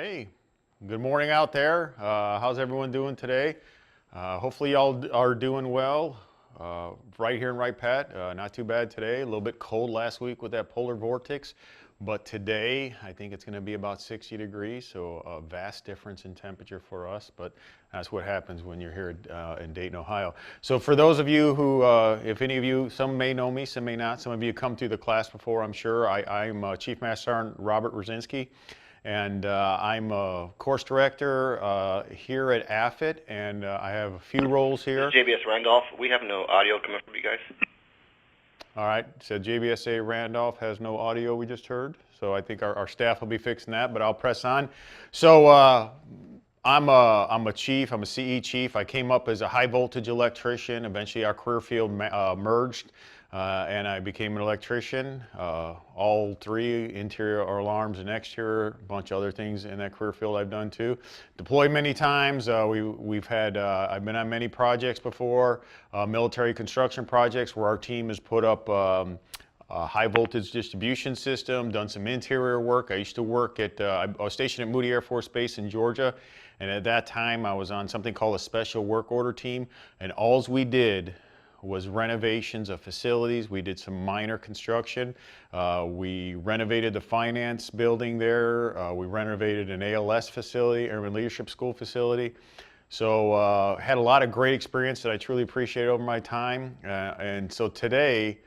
Hey, good morning out there. How's everyone doing today? Hopefully y'all are doing well. Right here in Wright Pat, not too bad today. A little bit cold last week with that polar vortex, but today I think it's going to be about 60 degrees, so a vast difference in temperature for us, but that's what happens when you're here in Dayton, Ohio. So for those of you who, if any of you, some may know me, some may not, some of you come through the class before, I'm sure. I'm Chief Master Sergeant Robert Rosinski. And I'm a course director here at AFIT, and I have a few roles here. This is JBS Randolph. We have no audio coming from you guys. All right, so JBSA Randolph has no audio, we just heard. So I think our staff will be fixing that, but I'll press on. So I'm a chief, I'm a CE chief. I came up as a high voltage electrician. Eventually our career field merged. And I became an electrician, all three, interior alarms and exterior, a bunch of other things in that career field I've done too. Deployed many times. I've been on many projects before, military construction projects where our team has put up a high voltage distribution system, done some interior work. I used to work at, I was stationed at Moody Air Force Base in Georgia, and at that time I was on something called a special work order team, and alls we did was renovations of facilities. We did some minor construction. We renovated the finance building there. We renovated an ALS facility, Airman Leadership School facility. So had a lot of great experience that I truly appreciate over my time. And so today,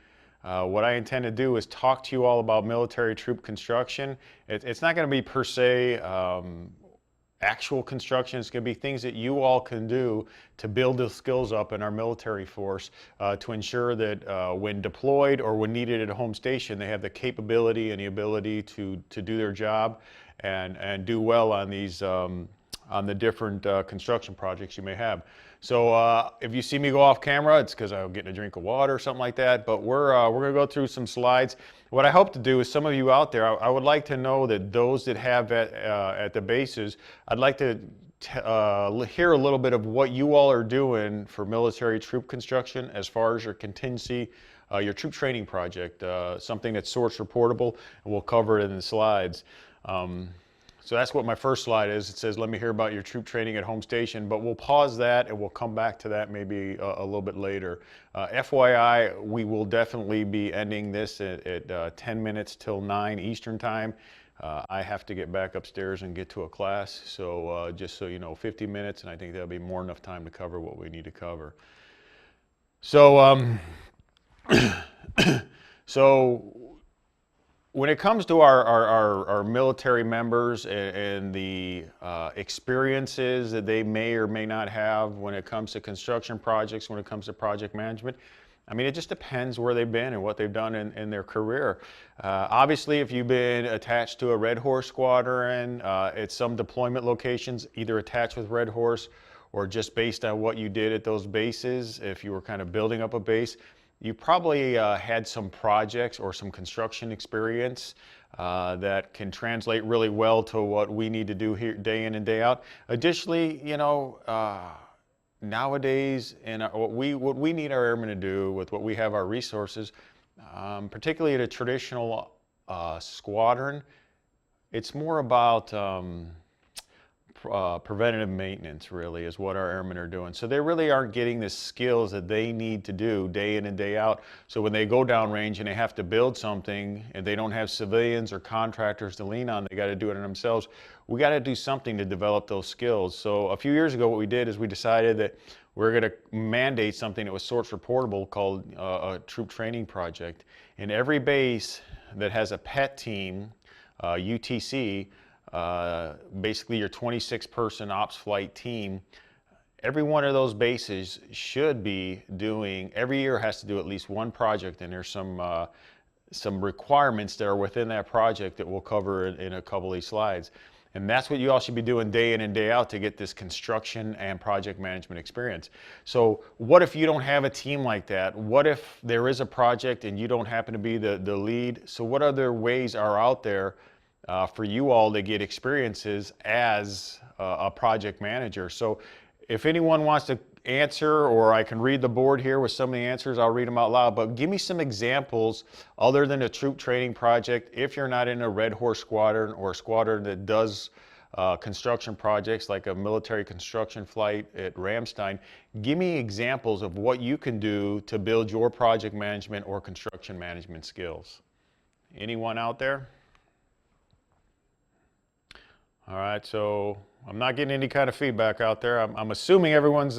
what I intend to do is talk to you all about military troop construction. It's not going to be per se actual construction. It's going to be things that you all can do to build the skills up in our military force to ensure that when deployed or when needed at a home station, they have the capability and the ability to do their job and do well on these on the different construction projects you may have. So if you see me go off camera, it's because I'm getting a drink of water or something like that, but we're going to go through some slides. What I hope to do is some of you out there, I would like to know that those that have at the bases, I'd like to hear a little bit of what you all are doing for military troop construction as far as your contingency, your troop training project, something that's source reportable, and we'll cover it in the slides. So that's what my first slide is. It says, let me hear about your troop training at home station, but we'll pause that and we'll come back to that maybe a little bit later. FYI, we will definitely be ending this at 10 minutes till 9 Eastern time. I have to get back upstairs and get to a class, so just so you know, 50 minutes, and I think that'll be more enough time to cover what we need to cover. So, when it comes to our military members and the experiences that they may or may not have when it comes to construction projects, when it comes to project management, I mean, it just depends where they've been and what they've done in their career. Obviously, if you've been attached to a Red Horse squadron at some deployment locations, either attached with Red Horse or just based on what you did at those bases, if you were kind of building up a base, you probably had some projects or some construction experience that can translate really well to what we need to do here day in and day out. Additionally, you know, nowadays, what we need our airmen to do with what we have our resources, particularly at a traditional squadron, it's more about preventative maintenance, really, is what our airmen are doing. So they really aren't getting the skills that they need to do day in and day out. So when they go downrange and they have to build something and they don't have civilians or contractors to lean on, they got to do it themselves. We got to do something to develop those skills. So a few years ago, what we did is we decided that we're going to mandate something that was source reportable called a troop training project. In every base that has a PET team, UTC, basically your 26-person ops flight team, every one of those bases should be doing, every year has to do at least one project, and there's some requirements that are within that project that we'll cover in a couple of these slides. And that's what you all should be doing day in and day out to get this construction and project management experience. So what if you don't have a team like that? What if there is a project and you don't happen to be the lead? So what other ways are out there for you all to get experiences as a project manager? So if anyone wants to answer, or I can read the board here with some of the answers, I'll read them out loud, but give me some examples other than a troop training project if you're not in a Red Horse squadron or a squadron that does construction projects like a military construction flight at Ramstein. Give me examples of what you can do to build your project management or construction management skills. Anyone out there? All right, so I'm not getting any kind of feedback out there. I'm assuming everyone's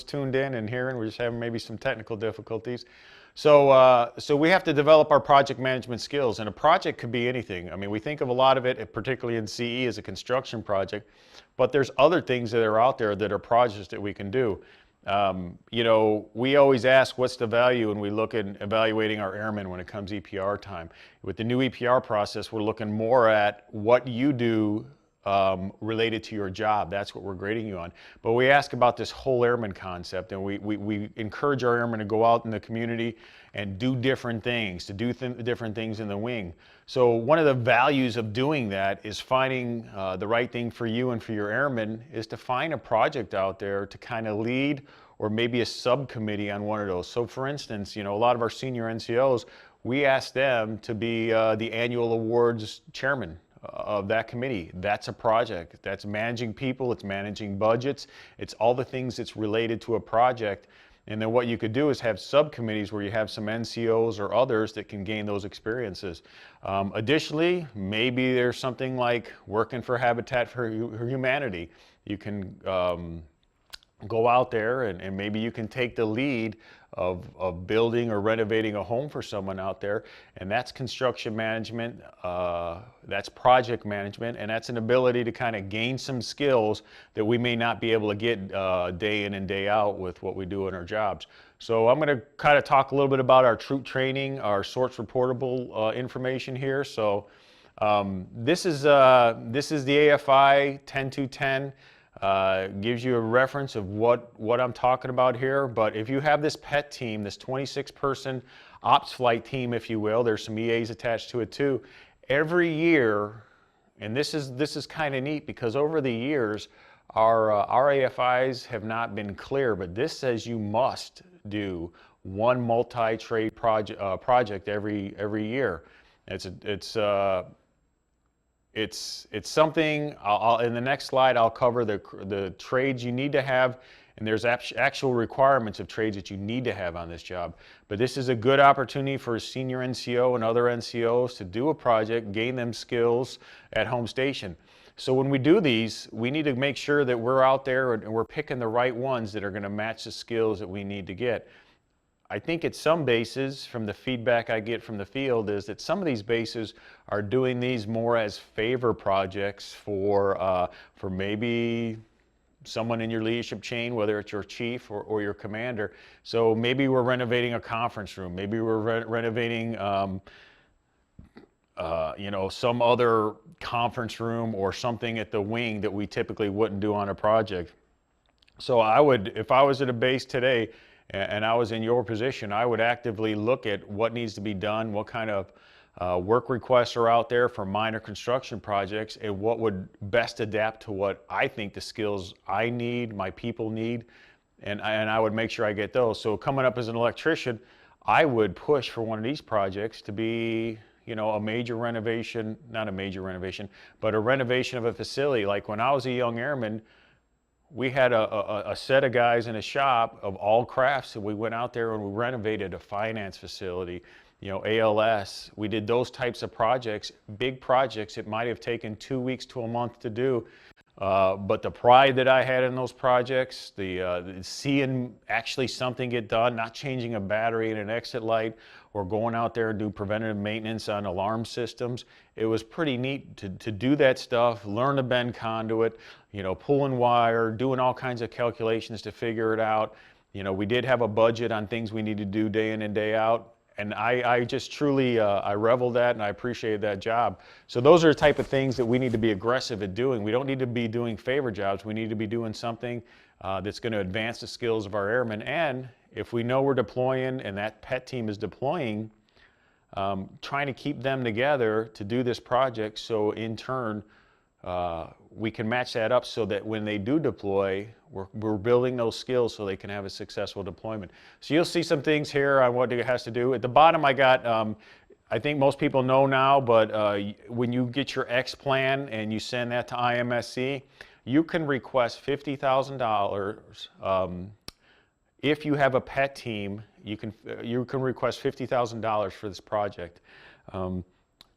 tuned in and hearing. We're just having maybe some technical difficulties. So we have to develop our project management skills, and a project could be anything. I mean, we think of a lot of it, particularly in CE, as a construction project, but there's other things that are out there that are projects that we can do. You know, we always ask what's the value when we look at evaluating our airmen when it comes EPR time. With the new EPR process, we're looking more at what you do related to your job. That's what we're grading you on. But we ask about this whole airman concept, and we encourage our airmen to go out in the community and do different things, to do different things in the wing. So one of the values of doing that is finding the right thing for you and for your airmen is to find a project out there to kind of lead, or maybe a subcommittee on one of those. So for instance, you know, a lot of our senior NCOs, we ask them to be the annual awards chairman of that committee. That's a project. That's managing people, it's managing budgets, it's all the things that's related to a project. And then what you could do is have subcommittees where you have some NCOs or others that can gain those experiences. Additionally, maybe there's something like working for Habitat for Humanity. You can go out there and maybe you can take the lead of building or renovating a home for someone out there, and that's construction management, that's project management, and that's an ability to kind of gain some skills that we may not be able to get day in and day out with what we do in our jobs. So I'm going to kind of talk a little bit about our troop training, our sorts reportable information here. So this is the AFI 10210. Gives you a reference of what I'm talking about here. But if you have this PET team, this 26-person ops flight team, if you will, there's some EAs attached to it too. Every year, and this is kind of neat because over the years, our AFIs have not been clear, but this says you must do one multi-trade project every year. It's something, in the next slide I'll cover the trades you need to have, and there's actual requirements of trades that you need to have on this job. But this is a good opportunity for a senior NCO and other NCOs to do a project, gain them skills at home station. So when we do these, we need to make sure that we're out there and we're picking the right ones that are going to match the skills that we need to get. I think at some bases, from the feedback I get from the field, is that some of these bases are doing these more as favor projects for maybe someone in your leadership chain, whether it's your chief or your commander. So maybe we're renovating a conference room, maybe we're renovating you know, some other conference room or something at the wing that we typically wouldn't do on a project. So I would, if I was at a base today and I was in your position, I would actively look at what needs to be done, what kind of work requests are out there for minor construction projects, and what would best adapt to what I think the skills I need, my people need, and I would make sure I get those. So coming up as an electrician, I would push for one of these projects to be, you know, a major renovation, not a major renovation, but a renovation of a facility. Like when I was a young airman, we had a set of guys in a shop of all crafts, and we went out there and we renovated a finance facility, you know, ALS. We did those types of projects, big projects. It might have taken 2 weeks to a month to do. But the pride that I had in those projects, the seeing actually something get done, not changing a battery in an exit light or going out there and do preventative maintenance on alarm systems, it was pretty neat to do that stuff, learn to bend conduit, you know, pulling wire, doing all kinds of calculations to figure it out. You know, we did have a budget on things we need to do day in and day out. And I just truly, I reveled that and I appreciated that job. So those are the type of things that we need to be aggressive at doing. We don't need to be doing favor jobs. We need to be doing something that's going to advance the skills of our airmen. And if we know we're deploying and that PET team is deploying, trying to keep them together to do this project so in turn we can match that up so that when they do deploy, we're building those skills so they can have a successful deployment. So you'll see some things here on what it has to do. At the bottom I got I think most people know now, but when you get your X plan and you send that to IMSC, you can request $50,000. If you have a pet team, you can request $50,000 for this project.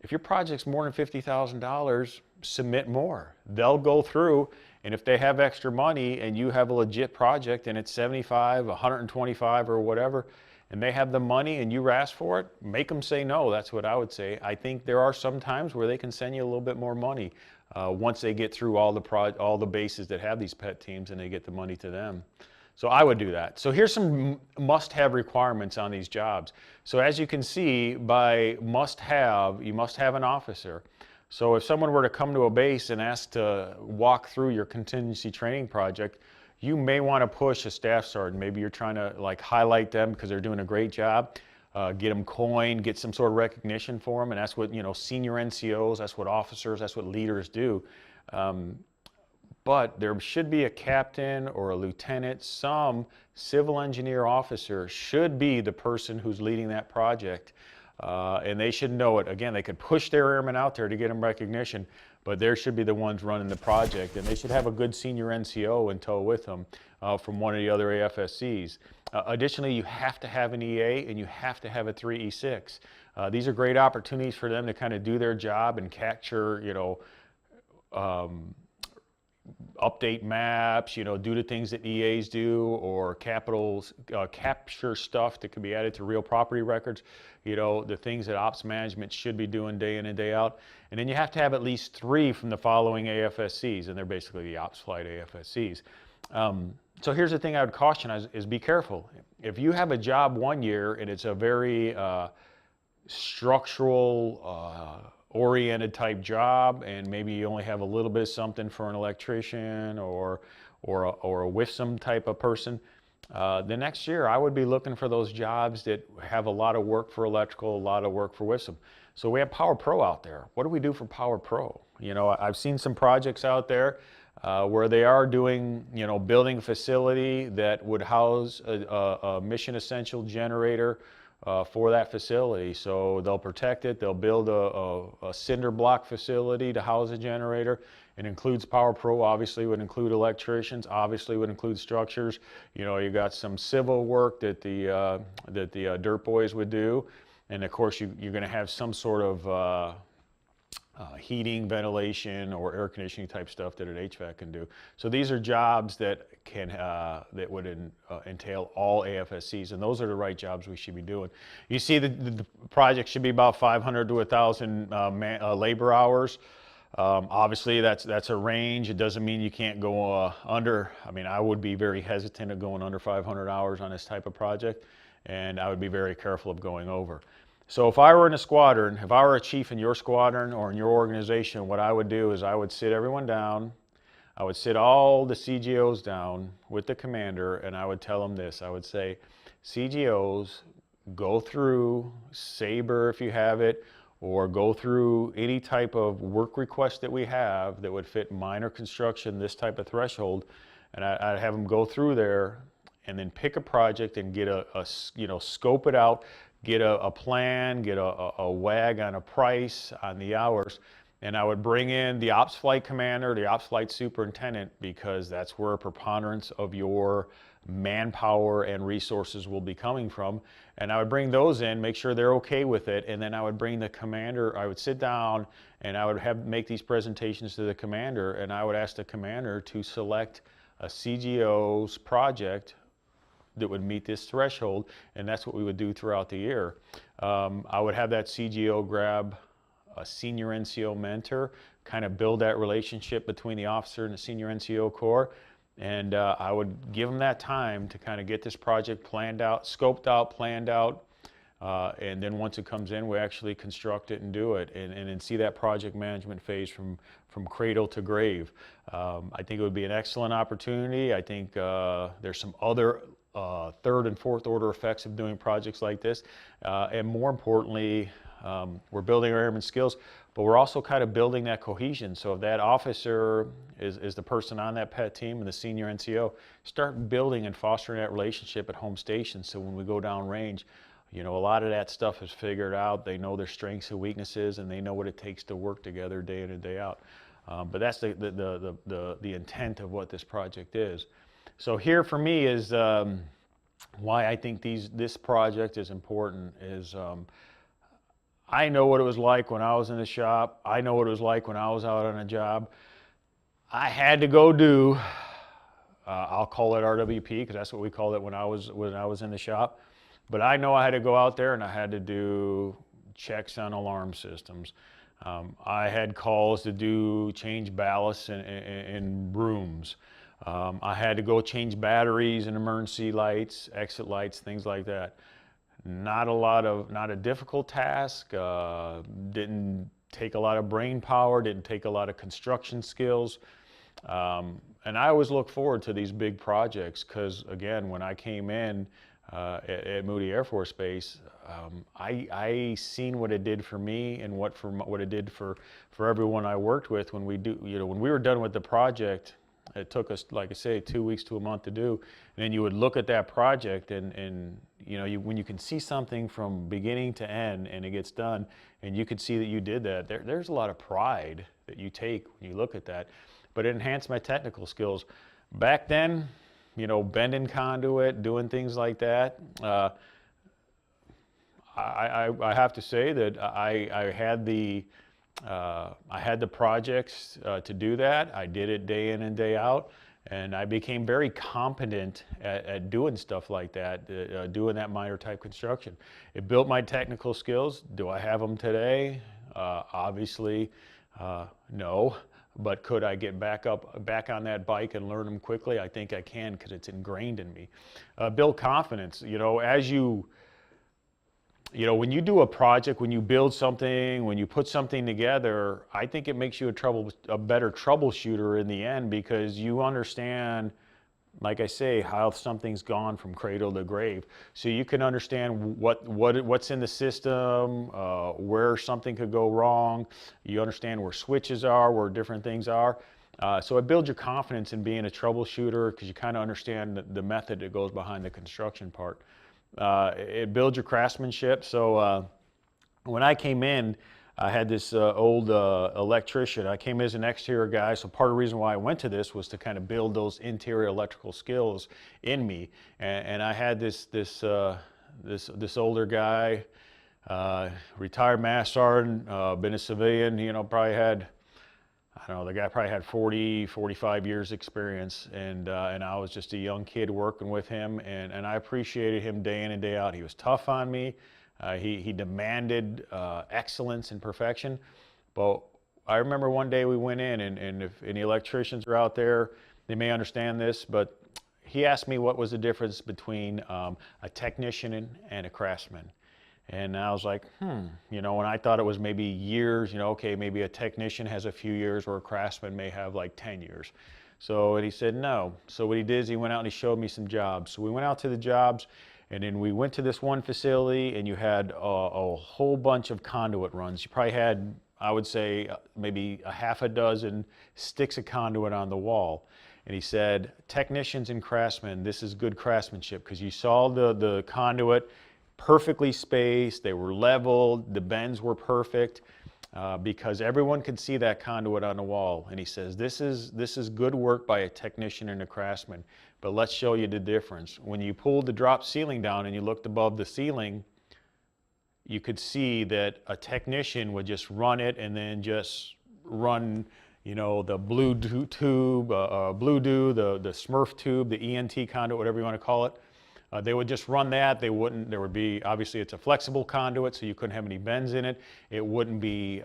If your project's more than $50,000, submit more. They'll go through, and if they have extra money and you have a legit project and it's 75, 125 or whatever, and they have the money and you ask for it, make them say no. That's what I would say. I think there are some times where they can send you a little bit more money once they get through all the bases that have these pet teams and they get the money to them. So I would do that. So here's some must-have requirements on these jobs. So as you can see, by must-have, you must have an officer. So if someone were to come to a base and ask to walk through your contingency training project, you may want to push a staff sergeant. Maybe you're trying to like highlight them because they're doing a great job. Get them coined, get some sort of recognition for them, and that's what, you know, senior NCOs, that's what officers, that's what leaders do. But there should be a captain or a lieutenant, some civil engineer officer should be the person who's leading that project. And they should know it. Again, they could push their airmen out there to get them recognition, but they should be the ones running the project. And they should have a good senior NCO in tow with them from one of the other AFSCs. Additionally, you have to have an EA and you have to have a 3E6. These are great opportunities for them to kind of do their job and capture, you know, update maps, you know, do the things that EAs do, or capture stuff that can be added to real property records, you know, the things that ops management should be doing day in and day out. And then you have to have at least 3 from the following AFSCs, and they're basically the ops flight AFSCs. So here's the thing I would caution is be careful. If you have a job one year and it's a very structural, oriented type job, and maybe you only have a little bit of something for an electrician or a WIFSM type of person, the next year I would be looking for those jobs that have a lot of work for electrical, a lot of work for WIFSM. So we have Power Pro out there. What do we do for Power Pro? You know, I've seen some projects out there where they are doing, you know, building a facility that would house a mission essential generator for that facility. So they'll protect it, they'll build a cinder block facility to house a generator. It includes Power Pro, obviously would include electricians, obviously would include structures. You know, you got some civil work that the dirt boys would do. And of course you're gonna have some sort of heating, ventilation, or air conditioning type stuff that an HVAC can do. So these are jobs that can that would entail all AFSCs, and those are the right jobs we should be doing. You see, the project should be about 500 to 1,000 labor hours. Obviously, that's a range. It doesn't mean you can't go under. I mean, I would be very hesitant of going under 500 hours on this type of project, and I would be very careful of going over. So if I were in a squadron, if I were a chief in your squadron or in your organization, what I would do is I would sit everyone down. I would sit all the CGOs down with the commander, and I would tell them this. I would say, CGOs, go through Sabre if you have it, or go through any type of work request that we have that would fit minor construction, this type of threshold, and I'd have them go through there and then pick a project and get you know, scope it out, get a plan, get a wag on a price, on the hours, and I would bring in the ops flight commander, the ops flight superintendent, because that's where a preponderance of your manpower and resources will be coming from. And I would bring those in, make sure they're okay with it, and then I would bring the commander. I would sit down and I would make these presentations to the commander, and I would ask the commander to select a CGO's project that would meet this threshold, and that's what we would do throughout the year. I would have that CGO grab a senior NCO mentor, kind of build that relationship between the officer and the senior NCO corps, and I would give them that time to kind of get this project planned out, scoped out, planned out, and then once it comes in, we actually construct it and do it, and see that project management phase from cradle to grave. I think it would be an excellent opportunity. I think there's some other third and fourth order effects of doing projects like this, and more importantly, we're building our airman skills, but we're also kind of building that cohesion. So if that officer is the person on that pet team and the senior NCO, start building and fostering that relationship at home station, so when we go down range, a lot of that stuff is figured out. They know their strengths and weaknesses, and they know what it takes to work together day in and day out. But that's the intent of what this project is. So here for me is why I think this project is important is I know what it was like when I was in the shop. I know what it was like when I was out on a job. I had to go do, I'll call it RWP because that's what we called it when I was in the shop. But I know I had to go out there and I had to do checks on alarm systems. I had calls to change ballasts in rooms. I had to go change batteries in emergency lights, exit lights, things like that. Not a difficult task. Didn't take a lot of brain power. Didn't take a lot of construction skills. And I always look forward to these big projects because, again, when I came in at Moody Air Force Base, I seen what it did for me and what it did for everyone I worked with. When we were done with the project, it took us, like I say, 2 weeks to a month to do. And then you would look at that project and when you can see something from beginning to end and it gets done and you can see that you did that, there's a lot of pride that you take when you look at that. But it enhanced my technical skills. Back then, bending conduit, doing things like that, I have to say that I had the projects to do that. I did it day in and day out, and I became very competent at doing stuff like that, doing that minor type construction. It built my technical skills. Do I have them today? Obviously, no. But could I get back on that bike and learn them quickly? I think I can because it's ingrained in me. Build confidence. When you do a project, when you build something, when you put something together, I think it makes you a better troubleshooter in the end because you understand, like I say, how something's gone from cradle to grave. So you can understand what's in the system, where something could go wrong. You understand where switches are, where different things are. So it builds your confidence in being a troubleshooter because you kind of understand the method that goes behind the construction part. It builds your craftsmanship. So when I came in, I had this old electrician. I came as an exterior guy, so part of the reason why I went to this was to kind of build those interior electrical skills in me. And I had this older guy, retired master sergeant, been a civilian. Probably had, I don't know, the guy probably had 40, 45 years experience, and I was just a young kid working with him, and I appreciated him day in and day out. He was tough on me. He demanded excellence and perfection. But I remember one day we went in, and if any electricians are out there, they may understand this, but he asked me what was the difference between a technician and a craftsman. And I was like, and I thought it was maybe years, okay, maybe a technician has a few years where a craftsman may have like 10 years. And he said no. So what he did is he went out and he showed me some jobs. So we went out to the jobs, and then we went to this one facility, and you had a whole bunch of conduit runs. You probably had, I would say, maybe a half a dozen sticks of conduit on the wall. And he said, technicians and craftsmen, this is good craftsmanship because you saw the conduit perfectly spaced, they were leveled, the bends were perfect because everyone could see that conduit on the wall. And he says, this is good work by a technician and a craftsman, but let's show you the difference. When you pulled the drop ceiling down and you looked above the ceiling, you could see that a technician would just run it and then just run the blue tube, the Smurf tube, the ENT conduit, whatever you want to call it. They would just run that. There would be, obviously it's a flexible conduit, so you couldn't have any bends in it. It wouldn't be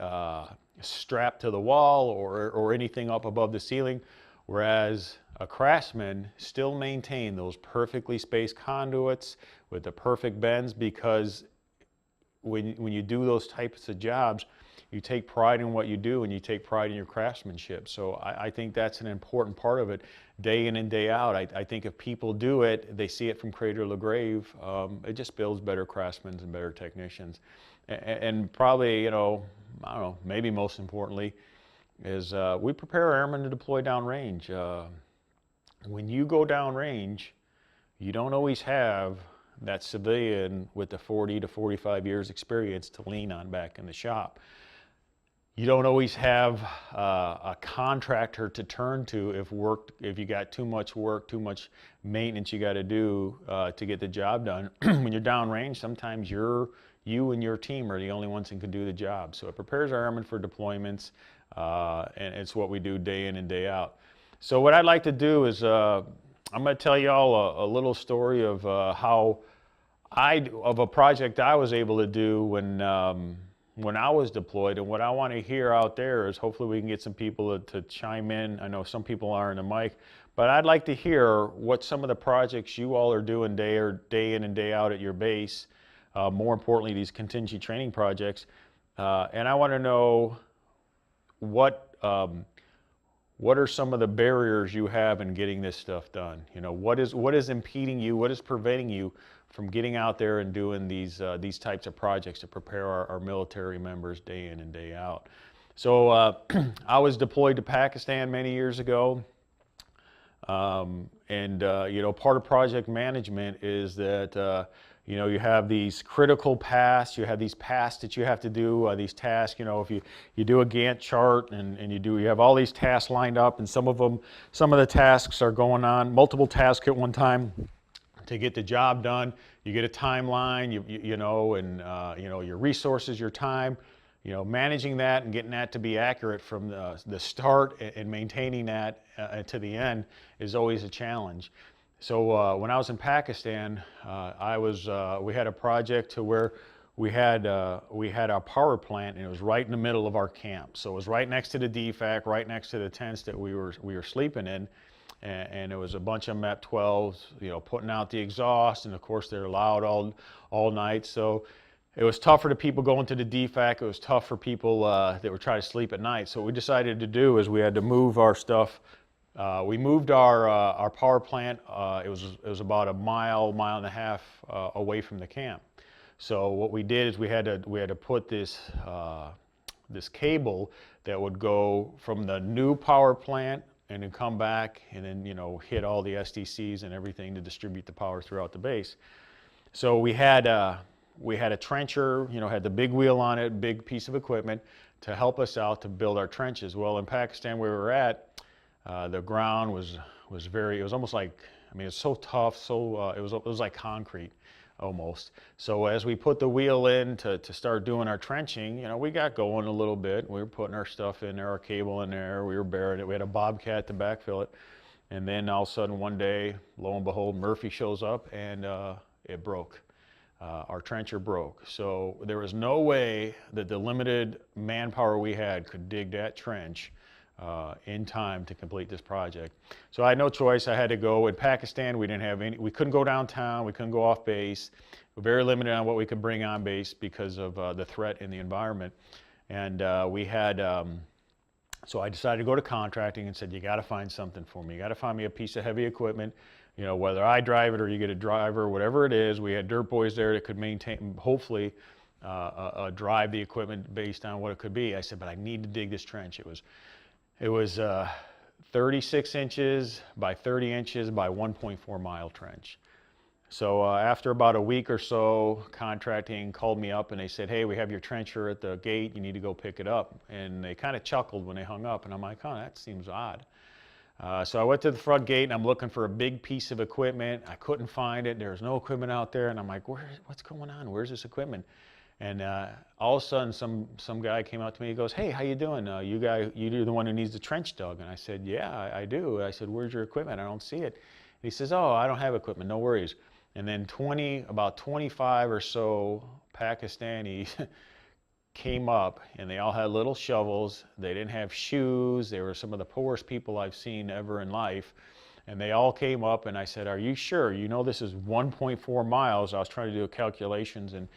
strapped to the wall or anything up above the ceiling. Whereas a craftsman still maintained those perfectly spaced conduits with the perfect bends because when you do those types of jobs, you take pride in what you do and you take pride in your craftsmanship. So I think that's an important part of it, day in and day out. I think if people do it, they see it from cradle to grave, it just builds better craftsmen and better technicians. And probably, I don't know, maybe most importantly, is we prepare our airmen to deploy downrange. When you go downrange, you don't always have that civilian with the 40 to 45 years experience to lean on back in the shop. You don't always have a contractor to turn to if you got too much work, too much maintenance you got to do to get the job done. When you're downrange, sometimes you and your team are the only ones that can do the job. So it prepares our airmen for deployments, and it's what we do day in and day out. So what I'd like to do is I'm going to tell you all a little story of of a project I was able to do when I was deployed, and what I want to hear out there is hopefully we can get some people to chime in. I know some people are in the mic, but I'd like to hear what some of the projects you all are doing day in and day out at your base. More importantly, these contingency training projects, and I want to know what are some of the barriers you have in getting this stuff done. You know, what is impeding you? What is preventing you from getting out there and doing these types of projects to prepare our military members day in and day out? So I was deployed to Pakistan many years ago, you know, part of project management is that you know, you have these critical paths, you have these paths that you have to do, these tasks. You know, if you do a Gantt chart and you have all these tasks lined up, and some of the tasks are going on, multiple tasks at one time to get the job done. You get a timeline, you know, and you know, your resources, your time, you know, managing that and getting that to be accurate from the start and maintaining that to the end is always a challenge. So when I was in Pakistan, we had a project to where we had our power plant, and it was right in the middle of our camp. So it was right next to the DFAC, right next to the tents that we were sleeping in, and it was a bunch of MEP-12s, you know, putting out the exhaust, and of course they're loud all night. So it was tough for the people going to the DFAC. It was tough for people that were trying to sleep at night. So what we decided to do is we had to move our stuff. We moved our power plant. It was about a mile and a half away from the camp. So what we did is we had to put this cable that would go from the new power plant and then come back and then, you know, hit all the SDCs and everything to distribute the power throughout the base. So we had a trencher, you know, had the big wheel on it, big piece of equipment to help us out to build our trenches. Well, in Pakistan where we were at, the ground was it was almost like, I mean, it's so tough, so it was like concrete almost. So as we put the wheel in to start doing our trenching, you know, we got going a little bit. We were putting our stuff in there, our cable in there, we were burying it. We had a bobcat to backfill it. And then all of a sudden one day, lo and behold, Murphy shows up and it broke. Our trencher broke. So there was no way that the limited manpower we had could dig that trench in time to complete this project. So I had no choice. I had to go. In Pakistan, we couldn't go downtown, we couldn't go off base. We're very limited on what we could bring on base because of the threat in the environment. And so I decided to go to contracting and said, you got to find something for me. You got to find me a piece of heavy equipment, you know, whether I drive it or you get a driver, whatever it is. We had dirt boys there that could maintain, hopefully, drive the equipment based on what it could be. I said, but I need to dig this trench. It was 36 inches by 30 inches by 1.4 mile trench. So after about a week or so, contracting called me up and they said, hey, we have your trencher at the gate, you need to go pick it up. And they kind of chuckled when they hung up, and I'm like, oh, that seems odd. So I went to the front gate and I'm looking for a big piece of equipment. I couldn't find it. There was no equipment out there, and I'm like, what's going on? Where's this equipment? And all of a sudden, some guy came out to me. He goes, hey, how you doing? You're the one who needs the trench dug. And I said, yeah, I do. I said, where's your equipment? I don't see it. And he says, oh, I don't have equipment. No worries. And then about 25 or so Pakistanis came up, and they all had little shovels. They didn't have shoes. They were some of the poorest people I've seen ever in life. And they all came up, and I said, are you sure? You know this is 1.4 miles. I was trying to do calculations in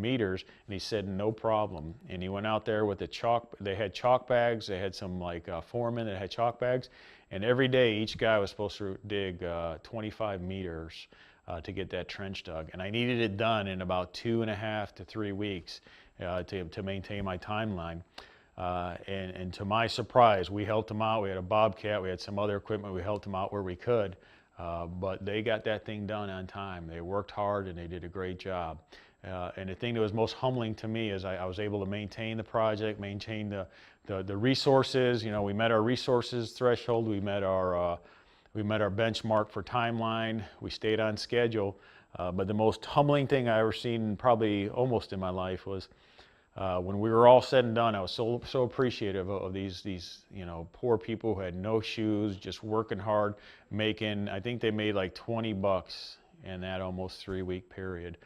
meters, and he said, no problem. And he went out there with the chalk. They had chalk bags. They had some like foremen that had chalk bags. And every day, each guy was supposed to dig 25 meters to get that trench dug. And I needed it done in about 2.5 to 3 weeks to maintain my timeline. And to my surprise, we helped them out. We had a bobcat, we had some other equipment, we helped them out where we could. But they got that thing done on time. They worked hard and they did a great job. And the thing that was most humbling to me is I was able to maintain the project, maintain the resources. You know, we met our resources threshold. We met our benchmark for timeline. We stayed on schedule. But the most humbling thing I ever seen, probably almost in my life, was when we were all said and done. I was so appreciative of these you know, poor people who had no shoes, just working hard, making. I think they made like $20 in that almost 3-week period.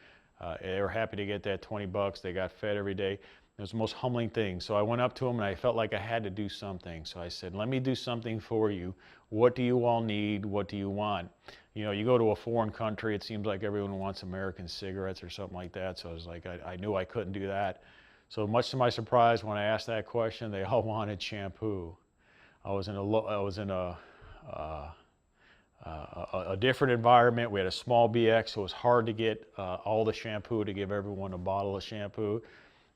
They were happy to get that $20. They got fed every day. It was the most humbling thing. So I went up to them and I felt like I had to do something. So I said, let me do something for you. What do you all need? What do you want? You know, you go to a foreign country, it seems like everyone wants American cigarettes or something like that. So I was like, I knew I couldn't do that. So much to my surprise, when I asked that question, they all wanted shampoo. I was in a different environment. We had a small BX, so it was hard to get all the shampoo, to give everyone a bottle of shampoo.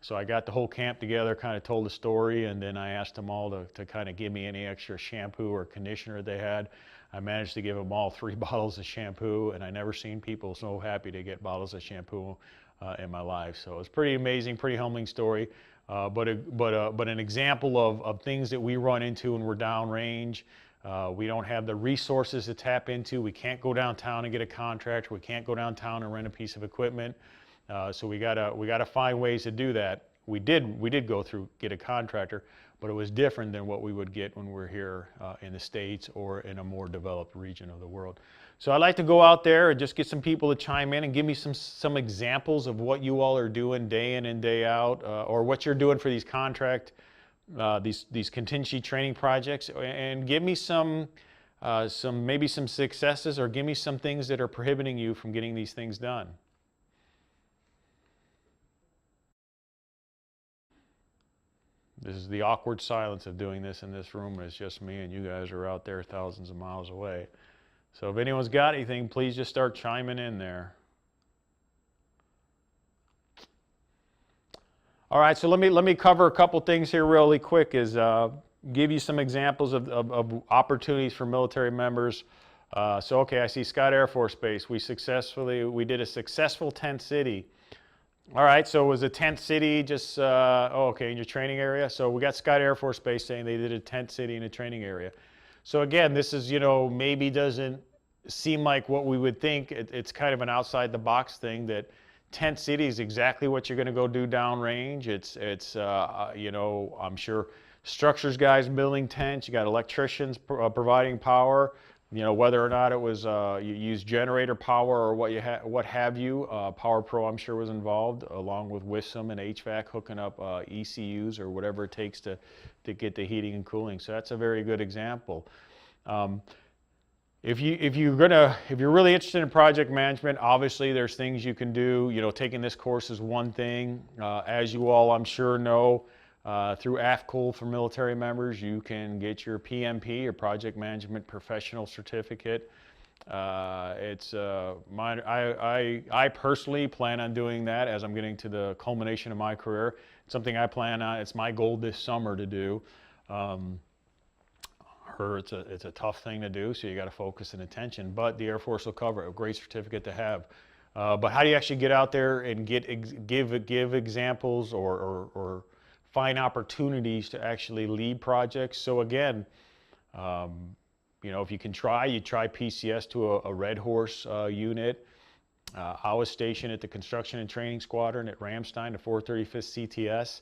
So I got the whole camp together, kind of told the story, and then I asked them all to kind of give me any extra shampoo or conditioner they had. I managed to give them all 3 bottles of shampoo, and I never seen people so happy to get bottles of shampoo in my life. So it's pretty amazing, pretty humbling story, but an example of things that we run into when we're downrange. We don't have the resources to tap into. We can't go downtown and get a contractor. We can't go downtown and rent a piece of equipment. So we gotta find ways to do that. We did go through get a contractor, but it was different than what we would get when we're here in the States or in a more developed region of the world. So I'd like to go out there and just get some people to chime in and give me some examples of what you all are doing day in and day out, or what you're doing for these these contingency training projects, and give me maybe some successes, or give me some things that are prohibiting you from getting these things done. This is the awkward silence of doing this in this room, and it's just me, and you guys are out there thousands of miles away. So if anyone's got anything, please just start chiming in there. All right, so let me cover a couple things here really quick. Is give you some examples of opportunities for military members. So okay, I see Scott Air Force Base. We did a successful tent city. All right, so it was a tent city just, okay, in your training area. So we got Scott Air Force Base saying they did a tent city in a training area. So again, this is, you know, maybe doesn't seem like what we would think. It's kind of an outside the box thing, that tent city is exactly what you're going to go do downrange. It's you know, I'm sure structures guys building tents. You got electricians providing power. You know, whether or not it was you use generator power or what have you. Power Pro, I'm sure, was involved, along with WISM and HVAC hooking up ECUs or whatever it takes to get the heating and cooling. So that's a very good example. If you're really interested in project management, obviously there's things you can do. You know, taking this course is one thing. As you all, I'm sure, know, through AFCOL for military members, you can get your PMP, your Project Management Professional Certificate. I personally plan on doing that as I'm getting to the culmination of my career. It's something I plan on. It's my goal this summer to do. It's a tough thing to do, so you got to focus and attention. But the Air Force will cover it. A great certificate to have. But how do you actually get out there and give examples or find opportunities to actually lead projects? So again, you know, if you can you try PCS to a Red Horse unit. I was stationed at the Construction and Training Squadron at Ramstein, the 435th CTS.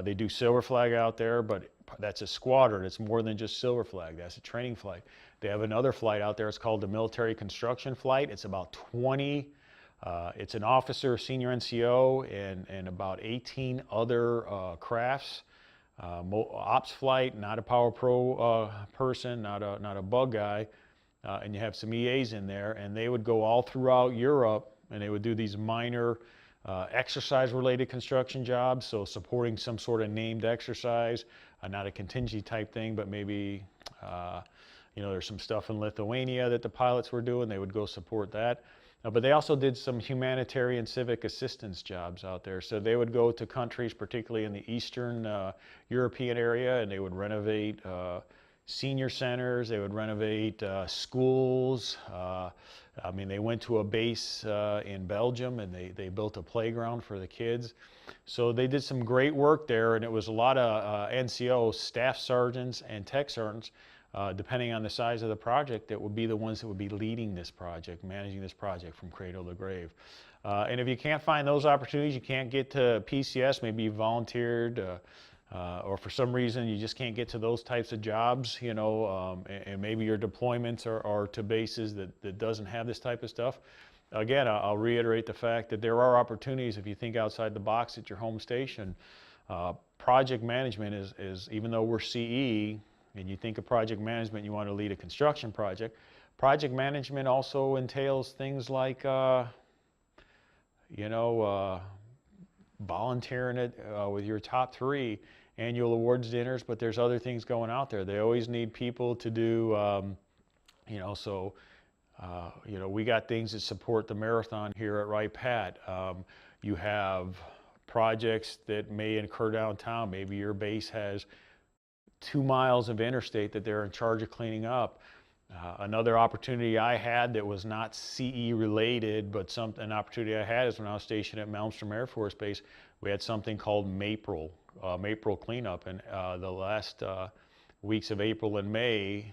They do Silver Flag out there, but that's a squadron. It's more than just Silver Flag. That's a training flight. They have another flight out there. It's called the Military Construction Flight. It's about 20. It's an officer, senior NCO, and about 18 other crafts. Ops flight, not a Power Pro person, not a bug guy, and you have some EAs in there, and they would go all throughout Europe, and they would do these minor exercise-related construction jobs, so supporting some sort of named exercise, not a contingency type thing, but maybe you know, there's some stuff in Lithuania that the pilots were doing. They would go support that. But they also did some humanitarian civic assistance jobs out there. So they would go to countries, particularly in the Eastern European area, and they would renovate senior centers. They would renovate schools. I mean, they went to a base in Belgium, and they built a playground for the kids. So they did some great work there, and it was a lot of NCO, staff sergeants and tech sergeants, depending on the size of the project, that would be the ones that would be leading this project, managing this project from cradle to grave. And if you can't find those opportunities, you can't get to PCS, maybe you volunteered, or for some reason you just can't get to those types of jobs, you know, and maybe your deployments are to bases that doesn't have this type of stuff. Again, I'll reiterate the fact that there are opportunities if you think outside the box at your home station. Project management is, even though we're CE, and you think of project management, you want to lead a construction project, project management also entails things like, you know, volunteering it with your top 3 annual awards dinners, but there's other things going out there. They always need people to do, you know, so, you know, we got things that support the marathon here at Wright Pat. You have projects that may occur downtown. Maybe your base has 2 miles of interstate that they're in charge of cleaning up. Another opportunity I had that was not CE related, but an opportunity I had is when I was stationed at Malmstrom Air Force Base, we had something called Mapril cleanup. And the last weeks of April and May,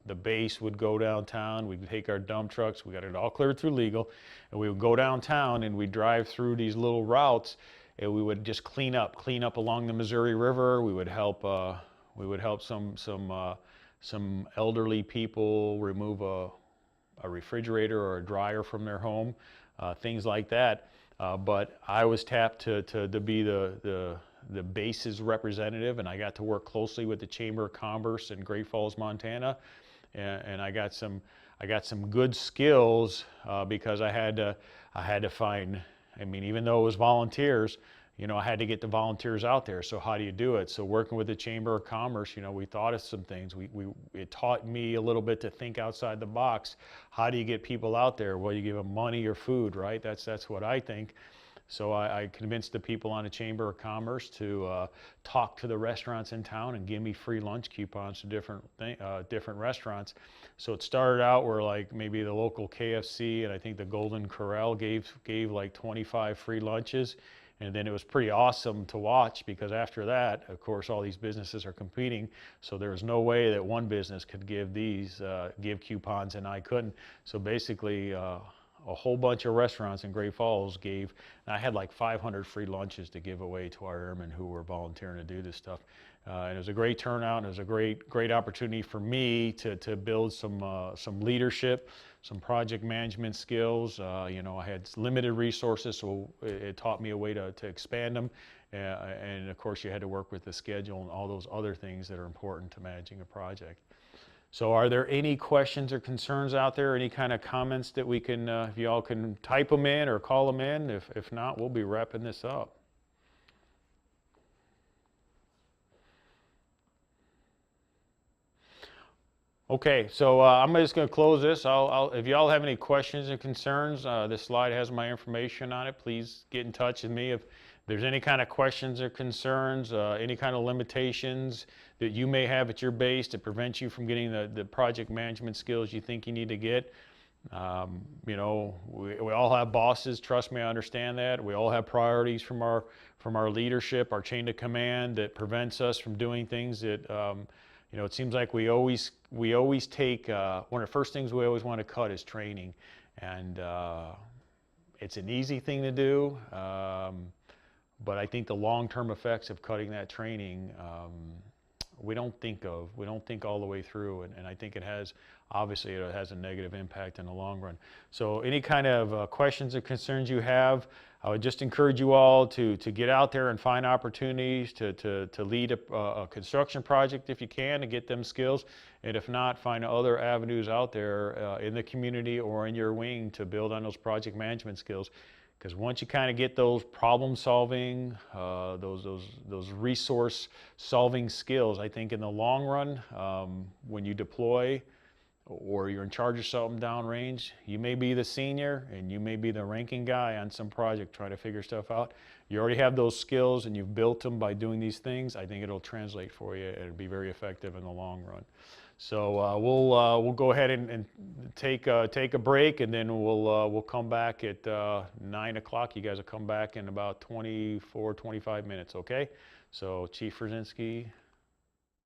the base would go downtown, we'd take our dump trucks, we got it all cleared through legal, and we would go downtown and we'd drive through these little routes, and we would just clean up along the Missouri River. We would help some elderly people remove a refrigerator or a dryer from their home, things like that. But I was tapped to be the base's representative, and I got to work closely with the Chamber of Commerce in Great Falls, Montana, and I got some good skills because I had to find. I mean, even though it was volunteers, you know, I had to get the volunteers out there. So how do you do it? So working with the Chamber of Commerce, you know, we thought of some things. It taught me a little bit to think outside the box. How do you get people out there? Well, you give them money or food, right? That's what I think. So I convinced the people on the Chamber of Commerce to talk to the restaurants in town and give me free lunch coupons to different restaurants. So it started out where like maybe the local KFC and I think the Golden Corral gave like 25 free lunches. And then it was pretty awesome to watch because after that, of course, all these businesses are competing. So there was no way that one business could give coupons and I couldn't. So basically, a whole bunch of restaurants in Great Falls gave, and I had like 500 free lunches to give away to our airmen who were volunteering to do this stuff. And it was a great turnout, and it was a great opportunity for me to build some leadership, some project management skills. You know, I had limited resources, so it taught me a way to expand them. And of course, you had to work with the schedule and all those other things that are important to managing a project. So are there any questions or concerns out there? Any kind of comments that we can, if you all can type them in or call them in? If not, we'll be wrapping this up. Okay, so I'm just going to close this. If y'all have any questions and concerns, this slide has my information on it. Please get in touch with me if there's any kind of questions or concerns, any kind of limitations that you may have at your base that prevent you from getting the project management skills you think you need to get. You know, we all have bosses. Trust me, I understand that. We all have priorities from our leadership, our chain of command that prevents us from doing things that. You know, it seems like we always take, one of the first things we always want to cut is training. And it's an easy thing to do, but I think the long-term effects of cutting that training, we don't think all the way through. And I think obviously it has a negative impact in the long run. So any kind of questions or concerns you have, I would just encourage you all to get out there and find opportunities to lead a construction project if you can, to get them skills. And if not, find other avenues out there in the community or in your wing to build on those project management skills. Because once you kind of get those problem solving, those resource solving skills, I think in the long run, when you deploy or you're in charge of something downrange. You may be the senior and you may be the ranking guy on some project trying to figure stuff out. You already have those skills and you've built them by doing these things. I think it'll translate for you and it'll be very effective in the long run. So we'll go ahead and take a break, and then we'll come back at 9 o'clock. You guys will come back in about 24, 25 minutes, okay? So Chief Brzezinski.